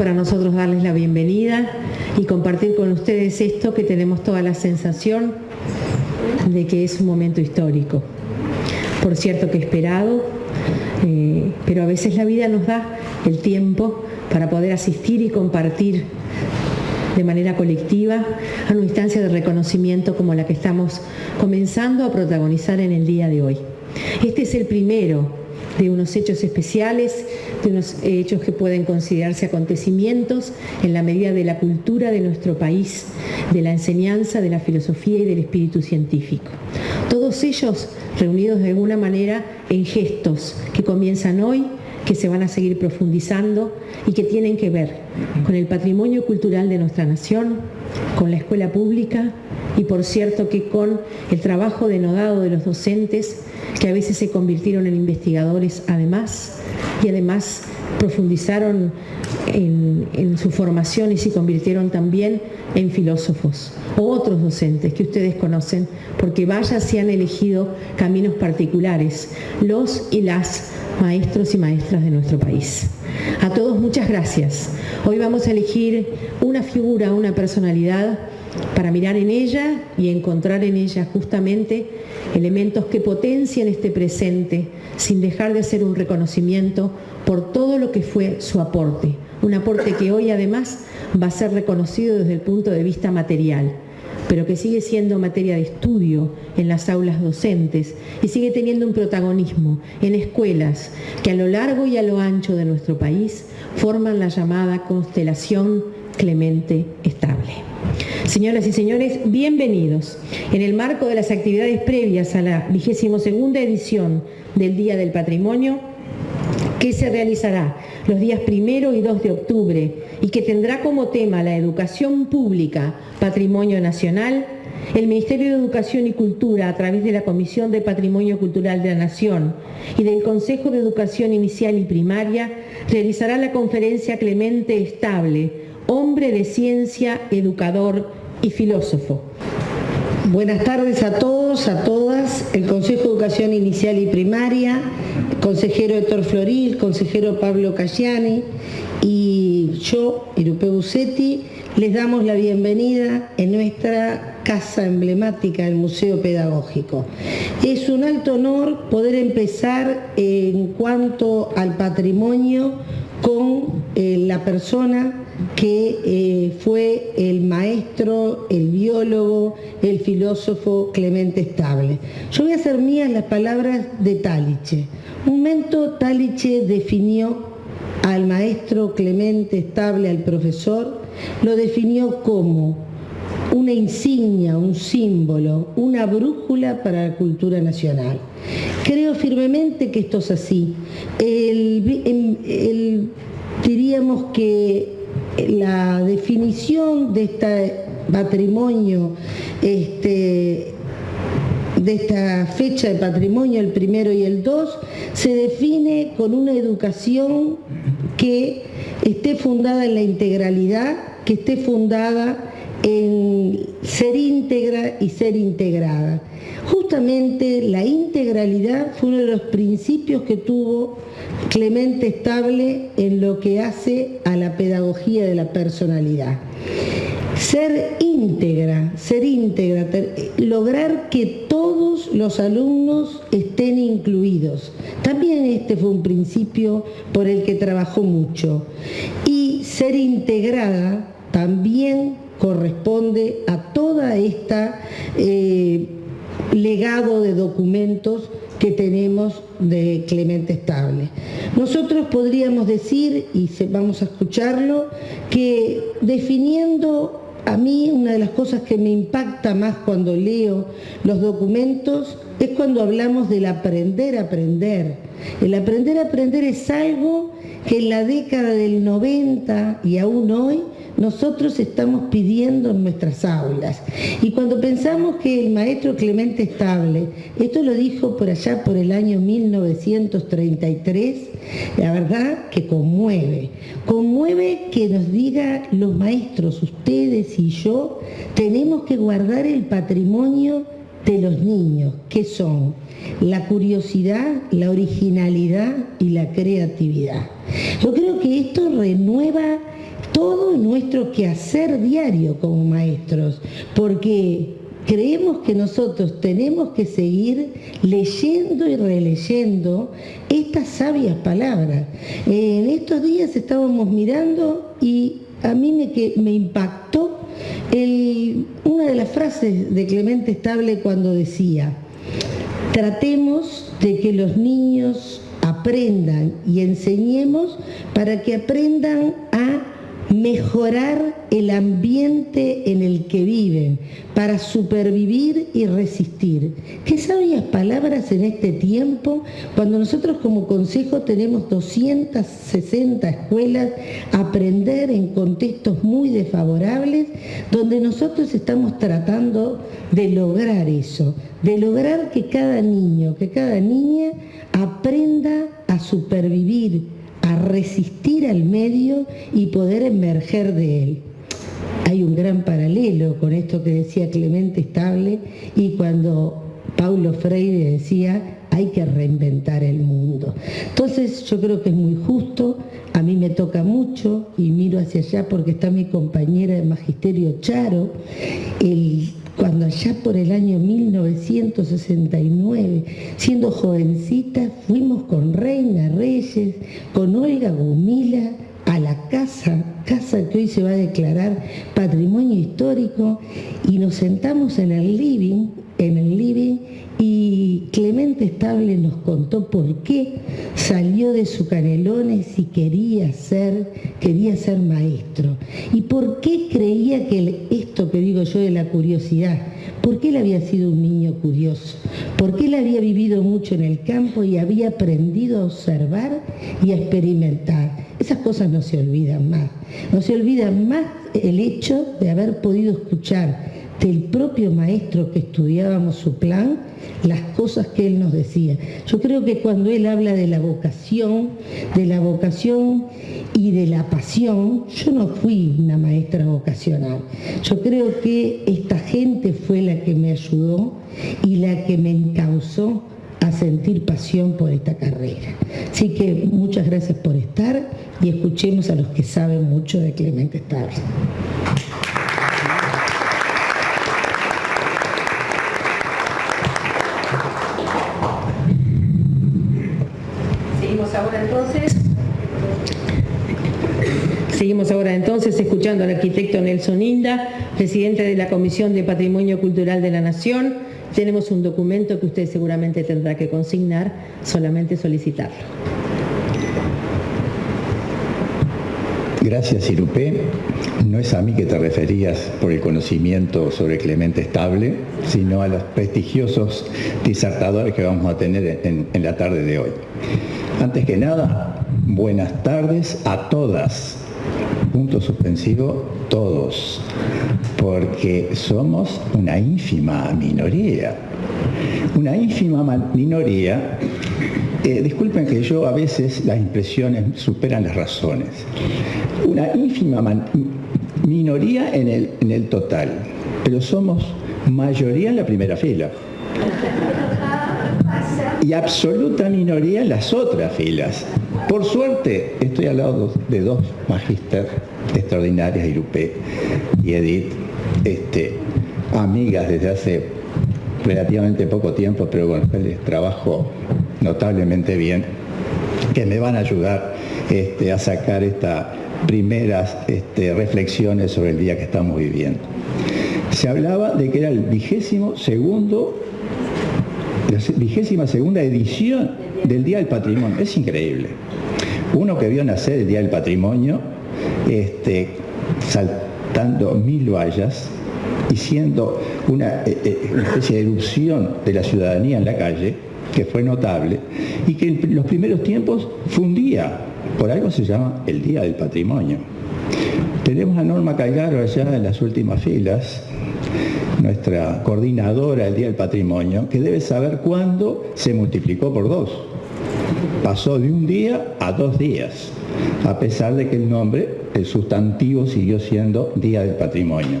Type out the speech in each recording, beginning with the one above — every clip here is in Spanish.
para nosotros darles la bienvenida y compartir con ustedes esto que tenemos toda la sensación de que es un momento histórico. Por cierto que esperado, pero a veces la vida nos da el tiempo para poder asistir y compartir de manera colectiva a una instancia de reconocimiento como la que estamos comenzando a protagonizar en el día de hoy. Este es el primero de unos hechos especiales, de unos hechos que pueden considerarse acontecimientos en la medida de la cultura de nuestro país, de la enseñanza, de la filosofía y del espíritu científico. Todos ellos reunidos de alguna manera en gestos que comienzan hoy, que se van a seguir profundizando y que tienen que ver con el patrimonio cultural de nuestra nación, con la escuela pública y por cierto que con el trabajo denodado de los docentes que a veces se convirtieron en investigadores además y además profundizaron en su formación y se convirtieron también en filósofos o otros docentes que ustedes conocen porque vaya si han elegido caminos particulares, los y las maestros y maestras de nuestro país. A todos muchas gracias. Hoy vamos a elegir una figura, una personalidad para mirar en ella y encontrar en ella justamente elementos que potencien este presente sin dejar de ser un reconocimiento por todo lo que fue su aporte. Un aporte que hoy además va a ser reconocido desde el punto de vista material, pero que sigue siendo materia de estudio en las aulas docentes y sigue teniendo un protagonismo en escuelas que a lo largo y a lo ancho de nuestro país forman la llamada constelación Clemente Estable. Señoras y señores, bienvenidos. En el marco de las actividades previas a la 22ª edición del Día del Patrimonio, que se realizará los días 1 y 2 de octubre y que tendrá como tema la educación pública, patrimonio nacional, el Ministerio de Educación y Cultura, a través de la Comisión de Patrimonio Cultural de la Nación y del Consejo de Educación Inicial y Primaria, realizará la conferencia Clemente Estable, hombre de ciencia, educador y filósofo. Buenas tardes a todos, a todas. El Consejo de Educación Inicial y Primaria, el consejero Héctor Floril, consejero Pablo Cayani y yo, Irupe Busetti, les damos la bienvenida en nuestra casa emblemática, el Museo Pedagógico. Es un alto honor poder empezar en cuanto al patrimonio con la persona que fue el maestro, el biólogo, el filósofo Clemente Estable. Yo voy a hacer mías las palabras de Taliche. Un momento Taliche definió al maestro Clemente Estable, al profesor, lo definió como una insignia, un símbolo, una brújula para la cultura nacional. Creo firmemente que esto es así. Diríamos que la definición de este patrimonio, de esta fecha de patrimonio, el 1 y el 2, se define con una educación que esté fundada en la integralidad, que esté fundada en ser íntegra y ser integrada. Justamente la integralidad fue uno de los principios que tuvo Clemente Estable en lo que hace a la pedagogía de la personalidad. Ser íntegra, lograr que todos los alumnos estén incluidos. También este fue un principio por el que trabajó mucho. Y ser integrada también corresponde a toda esta legado de documentos que tenemos de Clemente Estable. Nosotros podríamos decir, y vamos a escucharlo, que definiendo, a mí una de las cosas que me impacta más cuando leo los documentos es cuando hablamos del aprender a aprender. El aprender a aprender es algo que en la década del 90 y aún hoy nosotros estamos pidiendo en nuestras aulas. Y cuando pensamos que el maestro Clemente Estable, esto lo dijo por allá por el año 1933, la verdad que conmueve que nos diga los maestros, ustedes y yo, tenemos que guardar el patrimonio de los niños, que son la curiosidad, la originalidad y la creatividad. Yo creo que esto renueva todo nuestro quehacer diario como maestros, porque creemos que nosotros tenemos que seguir leyendo y releyendo estas sabias palabras. En estos días estábamos mirando y a mí me impactó una de las frases de Clemente Estable cuando decía: tratemos de que los niños aprendan y enseñemos para que aprendan a mejorar el ambiente en el que viven, para supervivir y resistir. Qué sabias palabras en este tiempo, cuando nosotros como consejo tenemos 260 escuelas, aprender en contextos muy desfavorables, donde nosotros estamos tratando de lograr eso, de lograr que cada niño, que cada niña aprenda a supervivir, a resistir al medio y poder emerger de él. Hay un gran paralelo con esto que decía Clemente Estable y cuando Paulo Freire decía: hay que reinventar el mundo. Entonces yo creo que es muy justo, a mí me toca mucho y miro hacia allá porque está mi compañera de magisterio Charo, cuando allá por el año 1969, siendo jovencita, fuimos con Reina Reyes, con Olga Gumila, a la casa que hoy se va a declarar Patrimonio Histórico, y nos sentamos en el living, y Clemente Estable nos contó por qué salió de su Canelones y quería ser maestro, y por qué creía que esto que digo yo de la curiosidad, porque él había sido un niño curioso, porque él había vivido mucho en el campo y había aprendido a observar y a experimentar. Esas cosas no se olvidan más. No se olvida más el hecho de haber podido escuchar del propio maestro que estudiábamos su plan, las cosas que él nos decía. Yo creo que cuando él habla de la vocación y de la pasión, yo no fui una maestra vocacional. Yo creo que esta gente fue la que me ayudó y la que me encauzó a sentir pasión por esta carrera. Así que muchas gracias por estar y escuchemos a los que saben mucho de Clemente Estable. Seguimos ahora entonces escuchando al arquitecto Nelson Inda, presidente de la Comisión de Patrimonio Cultural de la Nación. Tenemos un documento que usted seguramente tendrá que consignar, solamente solicitarlo. Gracias, Irupé. No es a mí que te referías por el conocimiento sobre Clemente Estable, sino a los prestigiosos disertadores que vamos a tener en la tarde de hoy. Antes que nada, buenas tardes a todas. Punto suspensivo, todos, porque somos una ínfima minoría. Una ínfima minoría, disculpen que yo a veces las impresiones superan las razones. Una ínfima minoría en el total, pero somos mayoría en la primera fila. Y absoluta minoría en las otras filas. Por suerte, estoy al lado de dos magíster extraordinarias, Irupé y Edith, amigas desde hace relativamente poco tiempo, pero con las cuales trabajo notablemente bien, que me van a ayudar a sacar estas primeras reflexiones sobre el día que estamos viviendo. Se hablaba de que era la 22ª edición del Día del Patrimonio. Es increíble. Uno que vio nacer el Día del Patrimonio, saltando 1000 vallas y siendo una especie de erupción de la ciudadanía en la calle, que fue notable, y que en los primeros tiempos fue un día, por algo se llama el Día del Patrimonio. Tenemos a Norma Calgaro allá en las últimas filas, nuestra coordinadora del Día del Patrimonio, que debe saber cuándo se multiplicó por 2. Pasó de un día a 2 días, a pesar de que el nombre, el sustantivo, siguió siendo Día del Patrimonio.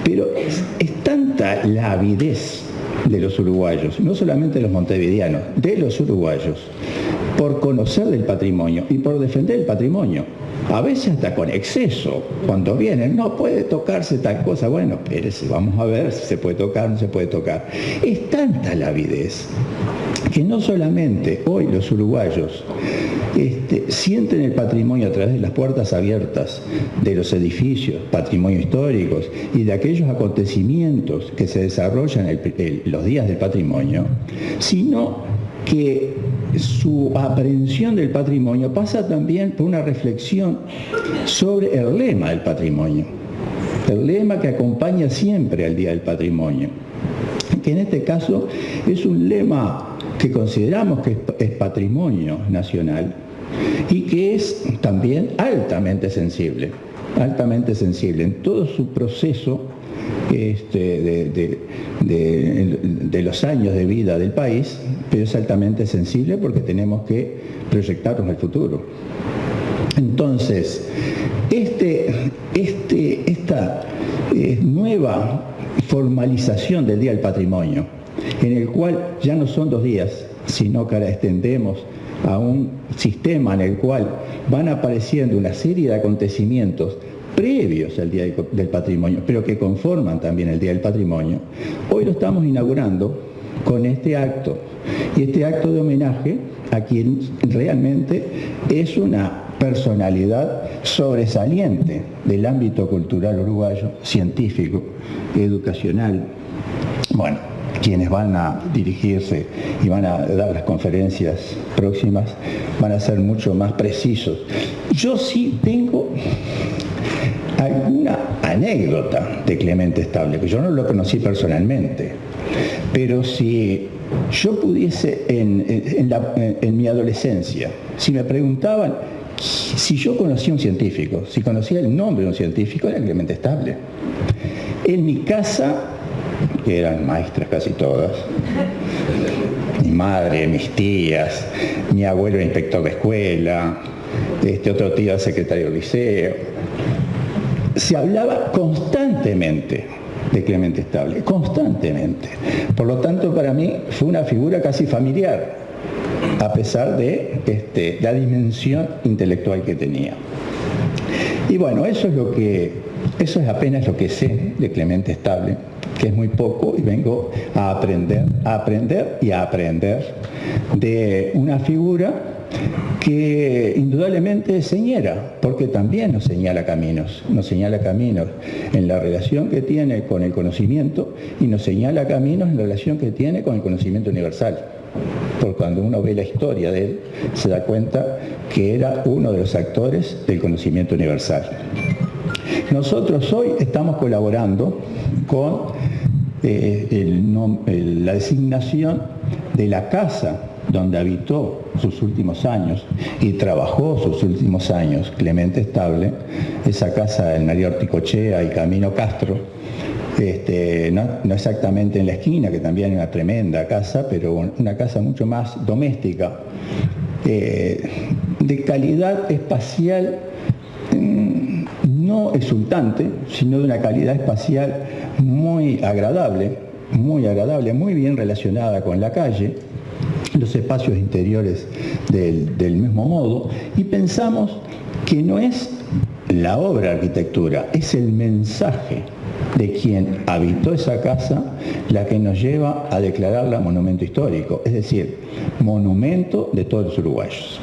Pero es tanta la avidez de los uruguayos, no solamente de los montevideanos, de los uruguayos, por conocer del patrimonio y por defender el patrimonio. A veces hasta con exceso, cuando vienen, no puede tocarse tal cosa, bueno, espérese, vamos a ver si se puede tocar o no se puede tocar. Es tanta la avidez que no solamente hoy los uruguayos sienten el patrimonio a través de las puertas abiertas de los edificios, patrimonio históricos y de aquellos acontecimientos que se desarrollan los días del patrimonio, sino que su aprehensión del patrimonio pasa también por una reflexión sobre el lema del patrimonio, el lema que acompaña siempre al Día del Patrimonio, que en este caso es un lema que consideramos que es patrimonio nacional y que es también altamente sensible en todo su proceso de los años de vida del país, pero es altamente sensible porque tenemos que proyectarnos al futuro. Entonces, esta nueva formalización del Día del Patrimonio, en el cual ya no son 2 días, sino que ahora extendemos a un sistema en el cual van apareciendo una serie de acontecimientos previos al Día del Patrimonio, pero que conforman también el Día del Patrimonio. Hoy lo estamos inaugurando con este acto, y este acto de homenaje a quien realmente es una personalidad sobresaliente del ámbito cultural uruguayo, científico, educacional. Bueno, quienes van a dirigirse y van a dar las conferencias próximas van a ser mucho más precisos. Yo sí tengo alguna anécdota de Clemente Estable, que yo no lo conocí personalmente, pero si yo pudiese en mi adolescencia, si me preguntaban si yo conocía un científico, si conocía el nombre de un científico, era Clemente Estable. En mi casa, que eran maestras casi todas, mi madre, mis tías, mi abuelo era inspector de escuela, otro tío era secretario del liceo, se hablaba constantemente de Clemente Estable, constantemente. Por lo tanto, para mí fue una figura casi familiar, a pesar de la dimensión intelectual que tenía. Y bueno, eso es apenas lo que sé de Clemente Estable, que es muy poco, y vengo a aprender y a aprender de una figura que indudablemente es señera, porque también nos señala caminos en la relación que tiene con el conocimiento y nos señala caminos en la relación que tiene con el conocimiento universal. Porque cuando uno ve la historia de él, se da cuenta que era uno de los actores del conocimiento universal. Nosotros hoy estamos colaborando con la designación de la casa donde habitó sus últimos años y trabajó sus últimos años Clemente Estable, esa casa en María Orticochea y Camino Castro, no exactamente en la esquina, que también es una tremenda casa, pero una casa mucho más doméstica, de calidad espacial no exultante, sino de una calidad espacial muy agradable, muy bien relacionada con la calle, los espacios interiores del mismo modo, y pensamos que no es la obra de arquitectura, es el mensaje de quien habitó esa casa la que nos lleva a declararla monumento histórico, es decir, monumento de todos los uruguayos.